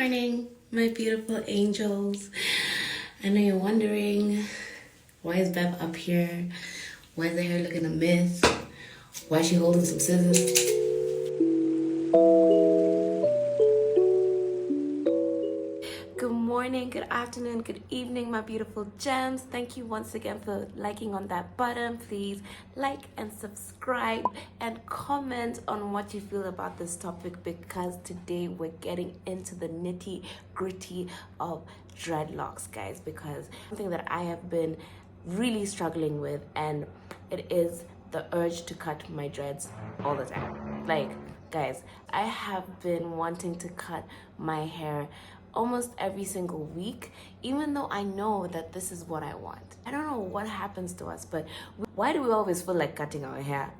morning, my beautiful angels. I know you're wondering, why is Bev up here? Why is her hair looking a mess? Why is she holding some scissors? Good morning, good afternoon, good evening, my beautiful gems. Thank you once again for liking on that button. Please like and subscribe and comment on what you feel about this topic, because today we're getting into the nitty gritty of dreadlocks, guys, because something that I have been really struggling with, and it is the urge to cut my dreads all the time. Like, guys, I have been wanting to cut my hair almost every single week, even though I know that this is what I want. I don't know what happens to us, but why do we always feel like cutting our hair?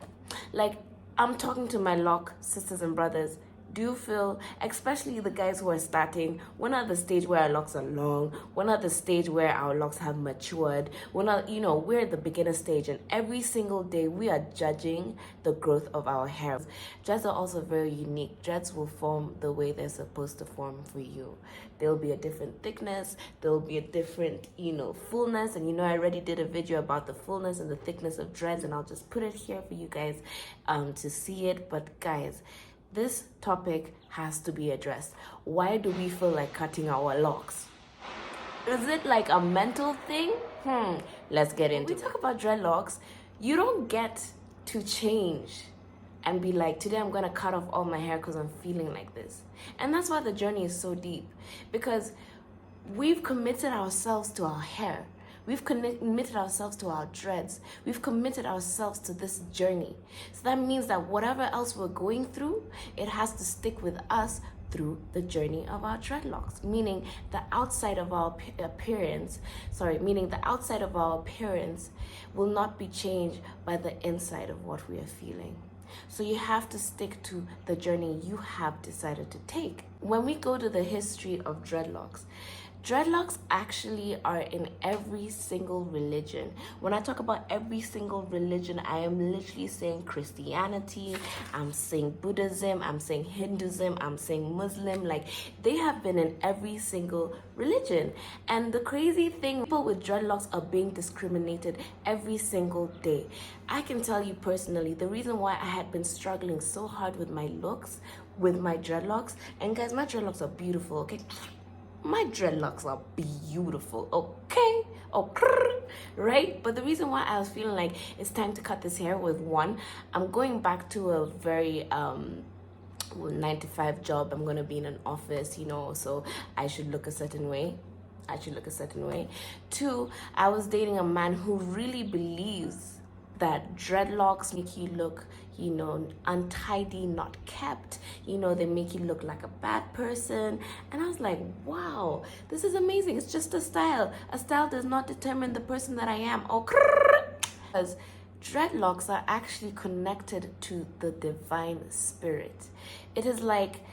Like, I'm talking to my lock sisters and brothers. Do you feel, especially the guys who are starting, we're not at the stage where our locks are long, we're not at the stage where our locks have matured, we're not, we're at the beginner stage, and every single day we are judging the growth of our hair. Dreads are also very unique. Dreads will form the way they're supposed to form for you. There'll be a different thickness, there'll be a different, fullness, and I already did a video about the fullness and the thickness of dreads, and I'll just put it here for you guys to see it. But guys, this topic has to be addressed. Why do we feel like cutting our locks? Is it like a mental thing? Let's get into it. When we talk about dreadlocks, you don't get to change and be like, today I'm gonna cut off all my hair because I'm feeling like this. And that's why the journey is so deep, because we've committed ourselves to our hair. We've committed ourselves to our dreads. We've committed ourselves to this journey. So that means that whatever else we're going through, it has to stick with us through the journey of our dreadlocks. Meaning the outside of our appearance will not be changed by the inside of what we are feeling. So you have to stick to the journey you have decided to take. When we go to the history of dreadlocks actually are in every single religion. When I talk about every single religion, I am literally saying Christianity, I'm saying Buddhism, I'm saying Hinduism, I'm saying Muslim. Like, they have been in every single religion. And the crazy thing, people with dreadlocks are being discriminated every single day. I can tell you personally, the reason why I had been struggling so hard with my looks, with my dreadlocks, and guys, my dreadlocks are beautiful, okay? My dreadlocks are beautiful, okay? Right? But the reason why I was feeling like it's time to cut this hair was, one, I'm going back to a very 9-to-5 job. I'm going to be in an office, so I should look a certain way. Two, I was dating a man who really believes that dreadlocks make you look, untidy, not kept. They make you look like a bad person. And I was like, wow, this is amazing. It's just a style. A style does not determine the person that I am. Because dreadlocks are actually connected to the divine spirit. It is like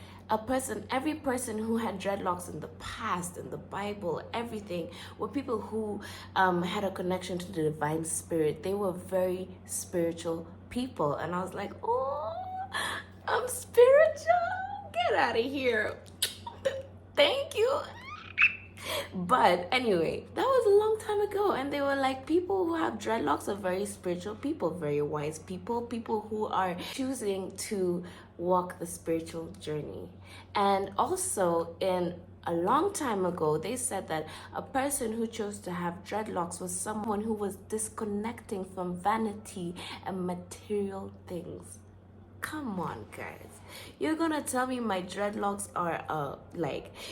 every person who had dreadlocks in the past, in the Bible, everything, were people who had a connection to the divine spirit. They were very spiritual people. And I was like, oh, I'm spiritual. Get out of here. Thank you. But anyway, that was a long time ago, and they were like, people who have dreadlocks are very spiritual people, very wise people who are choosing to walk the spiritual journey. And also, in a long time ago, they said that a person who chose to have dreadlocks was someone who was disconnecting from vanity and material things. Come on, guys. You're gonna tell me my dreadlocks are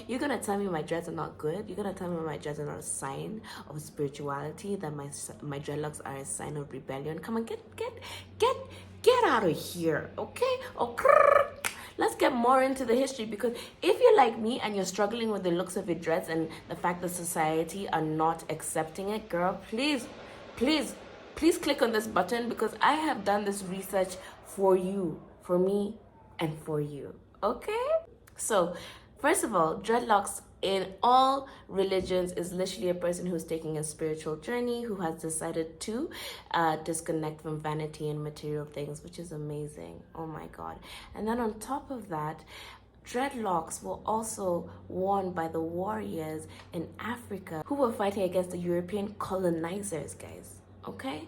you're gonna tell me my dreads are not good? You're gonna tell me my dreads are not a sign of spirituality, that my dreadlocks are a sign of rebellion? Come on, get out of here, okay? Let's get more into the history, because if you're like me and you're struggling with the looks of your dreads and the fact that society are not accepting it, girl, please click on this button, because I have done this research for you, for me, and for you, okay? So, first of all, dreadlocks in all religions is literally a person who's taking a spiritual journey, who has decided to disconnect from vanity and material things, which is amazing. Oh my God. And then on top of that, dreadlocks were also worn by the warriors in Africa who were fighting against the European colonizers, guys. Okay?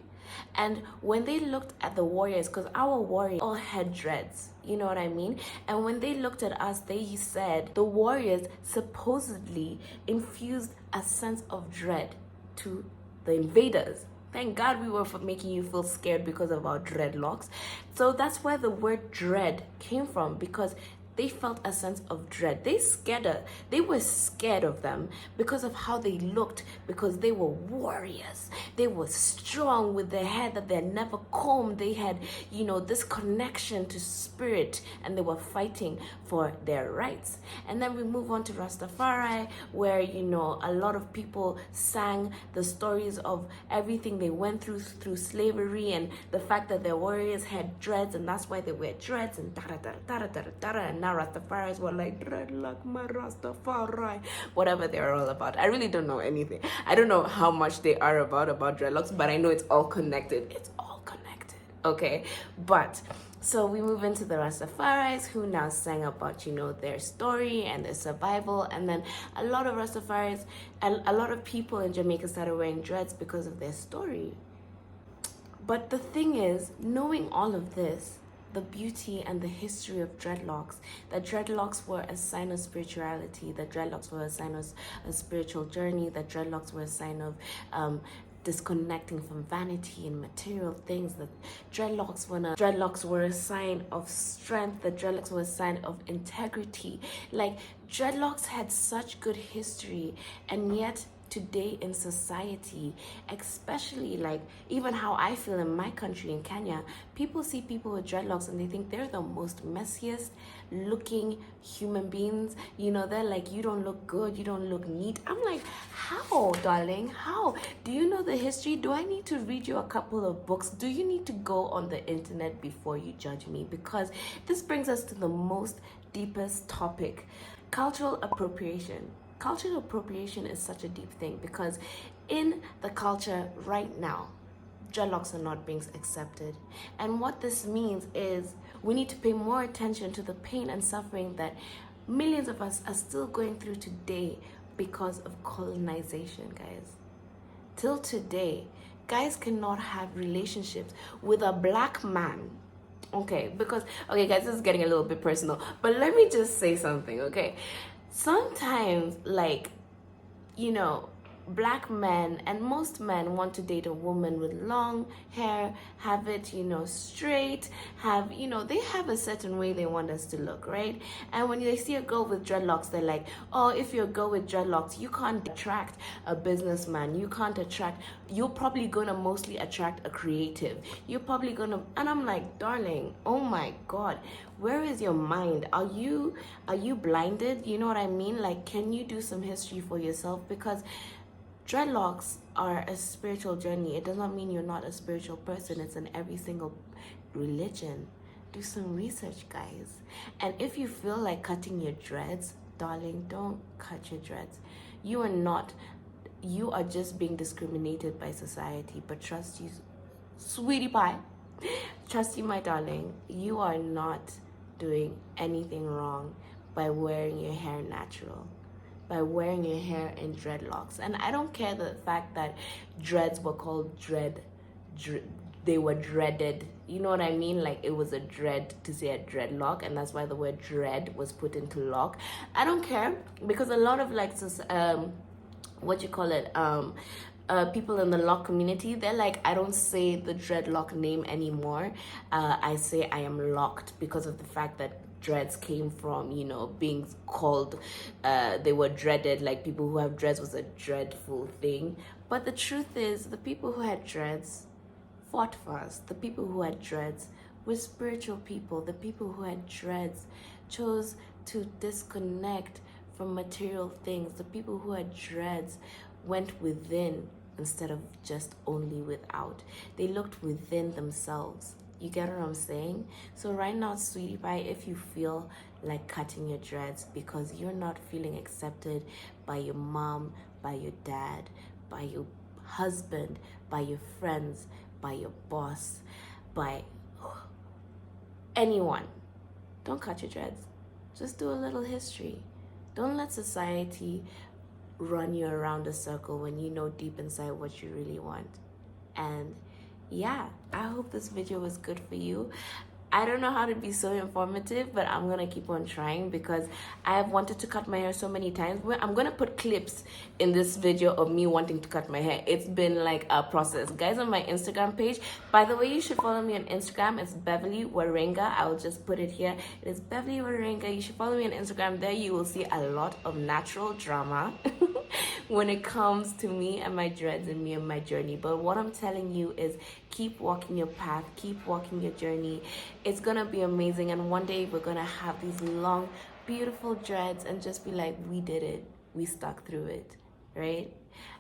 And when they looked at the warriors, because our warriors all had dreads, you know what I mean? And when they looked at us, they said the warriors supposedly infused a sense of dread to the invaders. Thank God we were for making you feel scared because of our dreadlocks. So that's where the word dread came from, because they felt a sense of dread. They were scared of them because of how they looked, because they were warriors. They were strong with their hair that they had never combed. They had, this connection to spirit, and they were fighting for their rights. And then we move on to Rastafari, where, a lot of people sang the stories of everything they went through slavery, and the fact that their warriors had dreads, and that's why they wear dreads, and and now Rastafaris were like, Dreadlock, my Rastafari, whatever they're all about. I really don't know anything. I don't know how much they are about dreadlocks, but I know it's all connected. It's all connected, okay? But so we move into the Rastafaris, who now sang about, their story and their survival. And then a lot of Rastafaris, a lot of people in Jamaica started wearing dreads because of their story. But the thing is, knowing all of this, the beauty and the history of dreadlocks, that dreadlocks were a sign of spirituality, that dreadlocks were a sign of a spiritual journey, that dreadlocks were a sign of disconnecting from vanity and material things, that dreadlocks were a sign of strength, that dreadlocks were a sign of integrity. Like, dreadlocks had such good history, and yet today in society, especially like even how I feel in my country, in Kenya, people see people with dreadlocks and they think they're the most messiest looking human beings. They're like, you don't look good, you don't look neat. I'm like, how, darling? How? Do you know the history? Do I need to read you a couple of books? Do you need to go on the internet before you judge me? Because this brings us to the most deepest topic: cultural appropriation. Cultural appropriation is such a deep thing, because in the culture right now, dreadlocks are not being accepted. And what this means is we need to pay more attention to the pain and suffering that millions of us are still going through today because of colonization, guys. Till today, guys cannot have relationships with a black man. Okay, guys, this is getting a little bit personal, but let me just say something, okay? Sometimes, black men and most men want to date a woman with long hair, have it, straight, they have a certain way they want us to look, right? And when they see a girl with dreadlocks, they're like, oh, if you're a girl with dreadlocks, you can't attract a businessman. You're probably gonna mostly attract a creative. And I'm like, darling, oh my God, where is your mind? Are you blinded? You know what I mean? Like, can you do some history for yourself? Because dreadlocks are a spiritual journey. It does not mean you're not a spiritual person. It's in every single religion. Do some research, guys. And if you feel like cutting your dreads, darling, don't cut your dreads. You are just being discriminated by society. But trust you, sweetie pie, trust you, my darling, you are not doing anything wrong by wearing your hair natural, by wearing your hair in dreadlocks. And I don't care the fact that dreads were called they were dreaded. You know what I mean? Like, it was a dread to say a dreadlock, and that's why the word dread was put into lock. I don't care, because a lot of people in the lock community, they're like, I don't say the dreadlock name anymore. I say I am locked, because of the fact that dreads came from, being called, they were dreaded. Like, people who have dreads was a dreadful thing. But the truth is, the people who had dreads fought for us. The people who had dreads were spiritual people. The people who had dreads chose to disconnect from material things. The people who had dreads went within instead of just only without. They looked within themselves. You get what I'm saying? So right now, sweetie pie, if you feel like cutting your dreads because you're not feeling accepted by your mom, by your dad, by your husband, by your friends, by your boss, by anyone, don't cut your dreads. just do a little history. Don't let society run you around a circle when you know deep inside what you really want. And yeah, I hope this video was good for you. I don't know how to be so informative, but I'm gonna keep on trying because I have wanted to cut my hair so many times. I'm gonna put clips in this video of me wanting to cut my hair. It's been like a process. Guys, on my Instagram page, by the way, you should follow me on Instagram. It's Beverly Warenga. I'll just put it here. It is Beverly Warenga. You should follow me on Instagram. There you will see a lot of natural drama when it comes to me and my dreads and me and my journey. But what I'm telling you is keep walking your path, keep walking your journey. It's gonna be amazing, and one day we're gonna have these long, beautiful dreads and just be like, we did it, we stuck through it, right?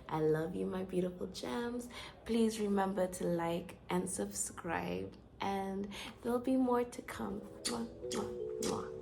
I love you, my beautiful gems. Please remember to like and subscribe, and there'll be more to come. Mwah, mwah, mwah.